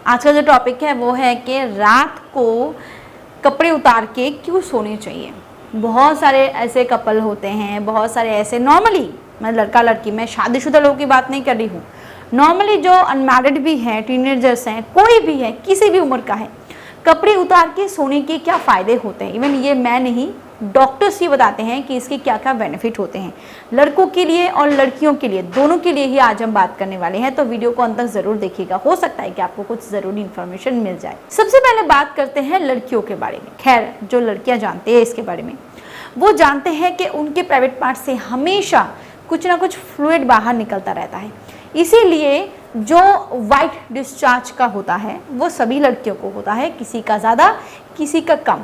आज का जो टॉपिक है वो है कि रात को कपड़े उतार के क्यों सोने चाहिए। बहुत सारे ऐसे कपल होते हैं, बहुत सारे ऐसे नॉर्मली, मैं लड़का लड़की, मैं शादीशुदा लोगों की बात नहीं कर रही हूँ, नॉर्मली जो अनमैरिड भी हैं, टीनेजर्स हैं, कोई भी है, किसी भी उम्र का है, कपड़े उतार के सोने के क्या फ़ायदे होते हैं। इवन ये मैं नहीं, डॉक्टर्स ही बताते हैं कि इसके क्या क्या बेनिफिट होते हैं लड़कों के लिए और लड़कियों के लिए, दोनों के लिए ही आज हम बात करने वाले हैं। तो वीडियो को अंत तक ज़रूर देखिएगा, हो सकता है कि आपको कुछ ज़रूरी इन्फॉर्मेशन मिल जाए। सबसे पहले बात करते हैं लड़कियों के बारे में। खैर, जो लड़कियां जानते हैं इसके बारे में, वो जानते हैं कि उनके प्राइवेट पार्ट से हमेशा कुछ ना कुछ फ्लूइड बाहर निकलता रहता है। इसीलिए जो वाइट डिस्चार्ज का होता है वो सभी लड़कियों को होता है, किसी का ज़्यादा किसी का कम।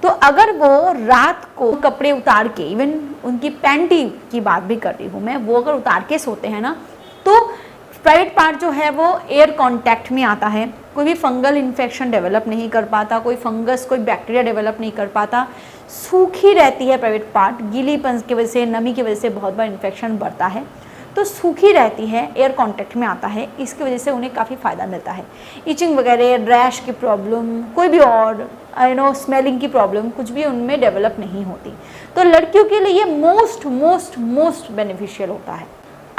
तो अगर वो रात को कपड़े उतार के, इवन उनकी पैंटी की बात भी कर रही हूँ मैं, वो अगर उतार के सोते हैं ना, तो प्राइवेट पार्ट जो है वो एयर कांटेक्ट में आता है, कोई भी फंगल इन्फेक्शन डेवलप नहीं कर पाता, कोई फंगस, कोई बैक्टीरिया डेवलप नहीं कर पाता, सूखी रहती है प्राइवेट पार्ट, गीलीपन की वजह से, नमी की वजह से बहुत बार इन्फेक्शन बढ़ता है, तो सूखी रहती है, एयर कांटेक्ट में आता है, इसकी वजह से उन्हें काफ़ी फ़ायदा मिलता है। इचिंग वगैरह, रैश की प्रॉब्लम, कोई भी और स्मेलिंग की प्रॉब्लम कुछ भी उनमें डेवलप नहीं होती। तो लड़कियों के लिए ये मोस्ट मोस्ट मोस्ट बेनिफिशियल होता है।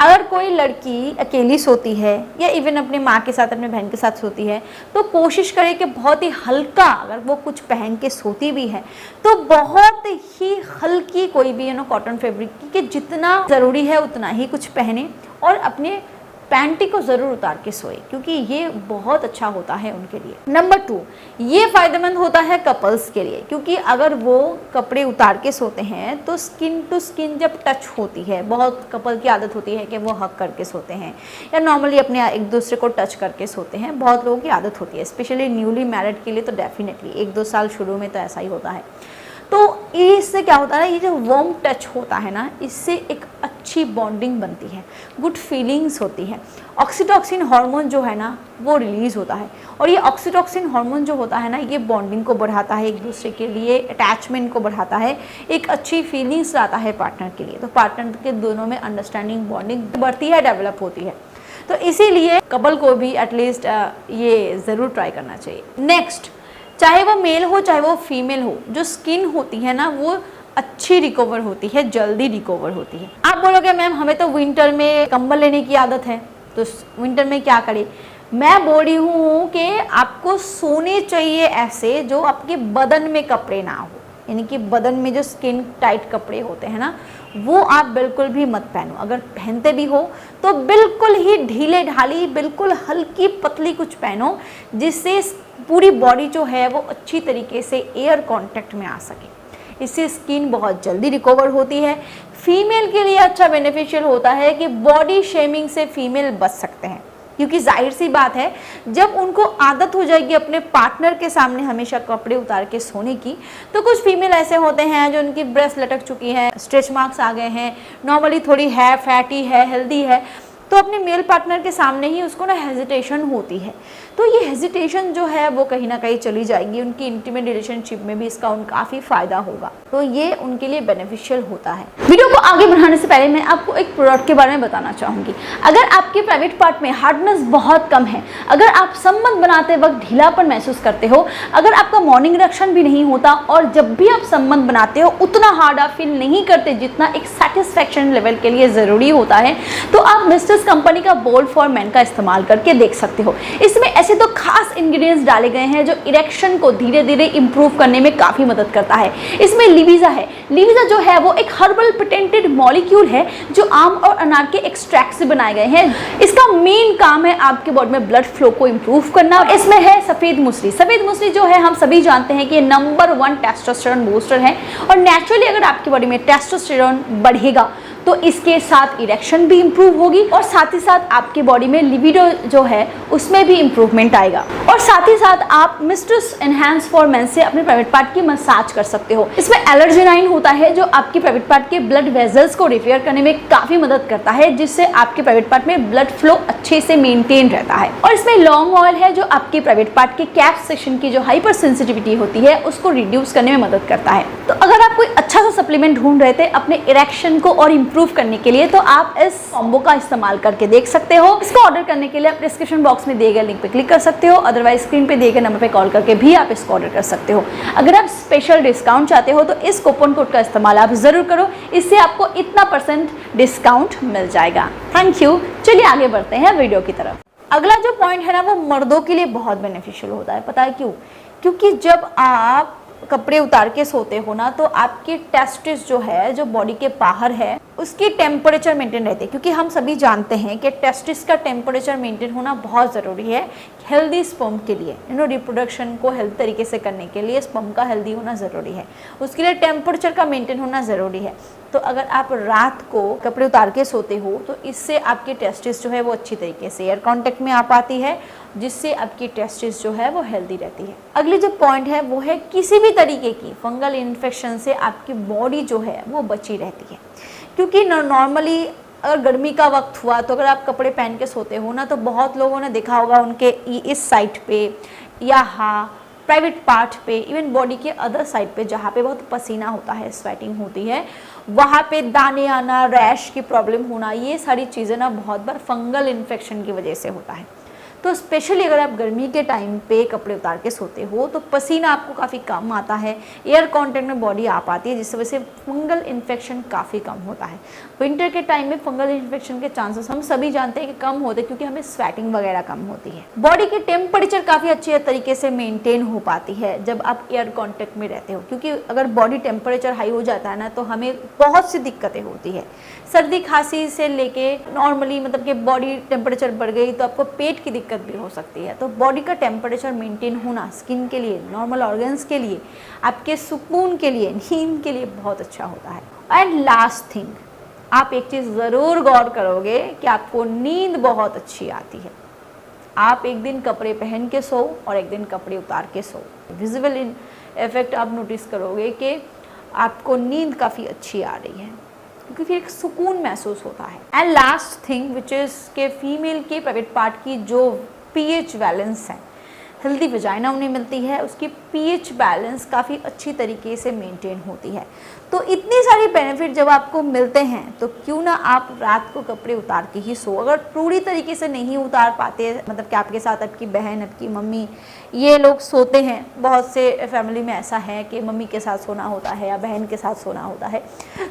अगर कोई लड़की अकेली सोती है या इवन अपने माँ के साथ, अपने बहन के साथ सोती है, तो कोशिश करे कि बहुत ही हल्का, अगर वो कुछ पहन के सोती भी है तो बहुत ही हल्की कोई भी कॉटन फैब्रिक की, कि जितना ज़रूरी है उतना ही कुछ पहने और अपने पैंटी को ज़रूर उतार के सोए, क्योंकि ये बहुत अच्छा होता है उनके लिए। नंबर 2, ये फ़ायदेमंद होता है कपल्स के लिए, क्योंकि अगर वो कपड़े उतार के सोते हैं तो स्किन टू स्किन जब टच होती है, बहुत कपल की आदत होती है कि वो हग करके सोते हैं या नॉर्मली अपने एक दूसरे को टच करके सोते हैं, बहुत लोगों की आदत होती है, स्पेशली न्यूली मैरिड के लिए तो डेफिनेटली 1-2 साल शुरू में तो ऐसा ही होता है। तो इससे क्या होता है, ये जो वार्म टच होता है ना, इससे एक अच्छी बॉन्डिंग बनती है, गुड फीलिंग्स होती है, ऑक्सीटोसिन हार्मोन जो है ना वो रिलीज़ होता है, और ये ऑक्सीटोसिन हार्मोन जो होता है ना, ये बॉन्डिंग को बढ़ाता है, एक दूसरे के लिए अटैचमेंट को बढ़ाता है, एक अच्छी फीलिंग्स लाता है पार्टनर के लिए। तो पार्टनर के दोनों में अंडरस्टैंडिंग, बॉन्डिंग बढ़ती है, डेवलप होती है। तो इसीलिए कपल को भी एटलीस्ट ये ज़रूर ट्राई करना चाहिए। नेक्स्ट, चाहे वो मेल हो चाहे वो फीमेल हो, जो स्किन होती है ना वो अच्छी रिकवर होती है, जल्दी रिकवर होती है। आप बोलोगे मैम हमें तो विंटर में कंबल लेने की आदत है, तो विंटर में क्या करें। मैं बोल रही हूँ कि आपको सोने चाहिए ऐसे जो आपके बदन में कपड़े ना हो, यानी कि बदन में जो स्किन टाइट कपड़े होते हैं ना, वो आप बिल्कुल भी मत पहनो। अगर पहनते भी हो तो बिल्कुल ही ढीले ढाली, बिल्कुल हल्की पतली कुछ पहनो, जिससे पूरी बॉडी जो है वो अच्छी तरीके से एयर कांटेक्ट में आ सके। इससे स्किन बहुत जल्दी रिकवर होती है। फीमेल के लिए अच्छा बेनिफिशियल होता है कि बॉडी शेमिंग से फीमेल बच सकते हैं, क्योंकि जाहिर सी बात है जब उनको आदत हो जाएगी अपने पार्टनर के सामने हमेशा कपड़े उतार के सोने की, तो कुछ फीमेल ऐसे होते हैं जो उनकी ब्रेस्ट लटक चुकी है, स्ट्रेच मार्क्स आ गए हैं, नॉर्मली थोड़ी है, फैटी है, हेल्दी है, तो अपने मेल पार्टनर के सामने ही उसको ना हेजिटेशन होती है। तो ये हेजिटेशन जो है वो कहीं ना कहीं चली जाएगी, उनकी इंटीमेट रिलेशनशिप में भी इसका काफ़ी फ़ायदा होगा। तो ये उनके लिए बेनिफिशियल होता है। वीडियो को आगे बढ़ाने से पहले मैं आपको एक प्रोडक्ट के बारे में बताना चाहूँगी। अगर आपके प्राइवेट पार्ट में हार्डनेस बहुत कम है, अगर आप संबंध बनाते वक्त ढीलापन महसूस करते हो, अगर आपका मॉर्निंग इरेक्शन भी नहीं होता और जब भी आप संबंध बनाते हो उतना हार्ड आप फील नहीं करते जितना एक सेटिस्फैक्शन लेवल के लिए ज़रूरी होता है, तो आप मिस्टर्स कंपनी का बोल्ड फॉर मेन का इस्तेमाल करके देख सकते हो। इसमें ऐसे तो खास इंग्रेडिएंट्स डाले गए हैं जो इरेक्शन को धीरे धीरे इंप्रूव करने में काफ़ी मदद करता है। इसमें लिविजा है। लिविजा जो है वो एक हर्बल पेटेंटेड मॉलिक्यूल है जो आम और अनार के एक्सट्रैक्ट से बनाए गए हैं। इसका मेन काम है आपके बॉडी में ब्लड फ्लो को इंप्रूव करना। और इसमें है सफ़ेद मूसली। सफ़ेद मूसली जो है हम सभी जानते हैं कि नंबर 1 टेस्टोस्टेरोन बूस्टर है, और नेचुरली अगर आपकी बॉडी में टेस्टोस्टेरोन बढ़ेगा तो इसके साथ इरेक्शन भी इंप्रूव होगी, और साथ ही साथ आपकी बॉडी में लिबिडो जो है उसमें भी इंप्रूवमेंट आएगा। और साथ ही साथ आप मिस्ट्रेस एनहांस फॉर मेन से अपने प्राइवेट पार्ट की मसाज कर सकते हो। इसमें एलर्जेनाइन होता है जो आपकी प्राइवेट पार्ट के ब्लड वेजल्स को रिपेयर करने में काफी मदद करता है, जिससे आपके प्राइवेट पार्ट में ब्लड फ्लो अच्छे से मेंटेन रहता है। और इसमें लॉन्ग ऑयल है जो आपके प्राइवेट पार्ट के कैप सेक्शन की जो हाइपर सेंसिटिविटी होती है उसको रिड्यूस करने में मदद करता है। तो अगर आप कोई अच्छा सा सप्लीमेंट ढूंढ रहे थे अपने इरेक्शन को और इंप्रूव करने के लिए, तो आप इस कॉम्बो का इस्तेमाल करके देख सकते हो। इसको ऑर्डर करने के लिए आप डिस्क्रिप्शन बॉक्स में दिए गए लिंक पे क्लिक कर सकते हो, अदरवाइज अदरवाइज स्क्रीन पे दिए गए नंबर पे कॉल करके भी आप इसको ऑर्डर कर सकते हो। अगर आप स्पेशल डिस्काउंट चाहते हो तो इस कूपन कोड का इस्तेमाल आप ज़रूर करो, इससे आपको इतना % डिस्काउंट मिल जाएगा। Thank you. चलिए आगे बढ़ते हैं वीडियो की तरफ। अगला जो पॉइंट है ना वो मर्दों के लिए बहुत बेनिफिशियल होता है। पता है क्यों? क्योंकि जब आप कपड़े उतार के सोते हो ना तो आपके टेस्टिस जो है, जो बॉडी के बाहर है, उसकी टेम्परेचर मेंटेन रहती है। क्योंकि हम सभी जानते हैं कि टेस्टिस का टेम्परेचर मेंटेन होना बहुत ज़रूरी है हेल्दी स्पर्म के लिए। रिप्रोडक्शन को हेल्थ तरीके से करने के लिए स्पर्म का हेल्दी होना ज़रूरी है, उसके लिए टेम्परेचर का मेंटेन होना ज़रूरी है। तो अगर आप रात को कपड़े उतार के सोते हो तो इससे आपकी टेस्टिस जो है वो अच्छी तरीके से एयर कांटेक्ट में आ पाती है, जिससे आपकी टेस्टिस जो है वो हेल्दी रहती है। अगली जो पॉइंट है वो है किसी भी तरीके की फंगल इन्फेक्शन से आपकी बॉडी जो है वो बची रहती है। क्योंकि नॉर्मली अगर गर्मी का वक्त हुआ तो अगर आप कपड़े पहन के सोते हो ना तो बहुत लोगों ने देखा होगा उनके इस साइड पे या प्राइवेट पार्ट पे, इवन बॉडी के अदर साइड पे जहाँ पे बहुत पसीना होता है, स्वेटिंग होती है, वहाँ पे दाने आना, रैश की प्रॉब्लम होना, ये सारी चीज़ें ना बहुत बार फंगल इन्फेक्शन की वजह से होता है। तो स्पेशली अगर आप गर्मी के टाइम पे कपड़े उतार के सोते हो तो पसीना आपको काफ़ी कम आता है, एयर कांटेक्ट में बॉडी आ पाती है, जिसकी वजह से फंगल इन्फेक्शन काफ़ी कम होता है। विंटर के टाइम में फंगल इन्फेक्शन के चांसेस हम सभी जानते हैं कि कम होते हैं, क्योंकि हमें स्वेटिंग वगैरह कम होती है। बॉडी की टेम्परेचर काफ़ी अच्छे तरीके से मेनटेन हो पाती है जब आप एयर कॉन्टेक्ट में रहते हो। क्योंकि अगर बॉडी टेम्परेचर हाई हो जाता है ना तो हमें बहुत सी दिक्कतें होती है, सर्दी खांसी से लेके नॉर्मली मतलब कि बॉडी टेम्परेचर बढ़ गई तो आपको पेट की दिक्कत भी हो सकती है। तो बॉडी का टेम्परेचर मेंटेन होना स्किन के लिए, नॉर्मल ऑर्गन्स के लिए, आपके सुकून के लिए, नींद के लिए बहुत अच्छा होता है। एंड लास्ट थिंग, आप एक चीज़ ज़रूर गौर करोगे कि आपको नींद बहुत अच्छी आती है। आप एक दिन कपड़े पहन के सो और एक दिन कपड़े उतार के सो, विजिबल इफेक्ट आप नोटिस करोगे कि आपको नींद काफ़ी अच्छी आ रही है, क्योंकि फिर एक सुकून महसूस होता है। And last thing which is के फीमेल के प्राइवेट पार्ट की जो पीएच बैलेंस है, हेल्दी वजाइना उन्हें मिलती है, उसकी पीएच बैलेंस काफ़ी अच्छी तरीके से मेंटेन होती है। तो इतनी सारी बेनिफिट जब आपको मिलते हैं तो क्यों ना आप रात को कपड़े उतार के ही सो। अगर पूरी तरीके से नहीं उतार पाते, मतलब कि आपके साथ आपकी बहन, आपकी मम्मी, ये लोग सोते हैं, बहुत से फैमिली में ऐसा है कि मम्मी के साथ सोना होता है या बहन के साथ सोना होता है,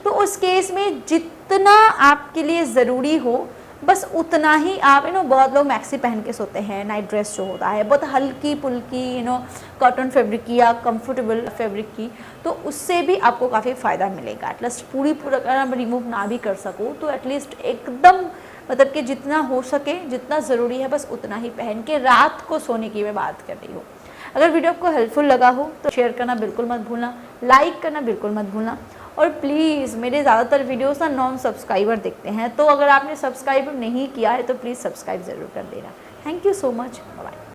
तो उस केस में जितना आपके लिए ज़रूरी हो बस उतना ही आप बहुत लोग मैक्सी पहन के सोते हैं, नाइट ड्रेस जो होता है बहुत हल्की पुल्की कॉटन फैब्रिक की या कंफर्टेबल फैब्रिक की, तो उससे भी आपको काफ़ी फ़ायदा मिलेगा। एटलीस्ट पूरा अगर रिमूव ना भी कर सकूँ तो एटलीस्ट एकदम मतलब कि जितना हो सके, जितना ज़रूरी है बस उतना ही पहन के रात को सोने की मैं बात कर रही हूँ। अगर वीडियो आपको हेल्पफुल लगा हो तो शेयर करना बिल्कुल मत भूलना, लाइक करना बिल्कुल मत भूलना, और प्लीज़ मेरे ज़्यादातर वीडियोस ना नॉन सब्सक्राइबर देखते हैं, तो अगर आपने सब्सक्राइब नहीं किया है तो प्लीज़ सब्सक्राइब ज़रूर कर देना। Thank you so much, bye.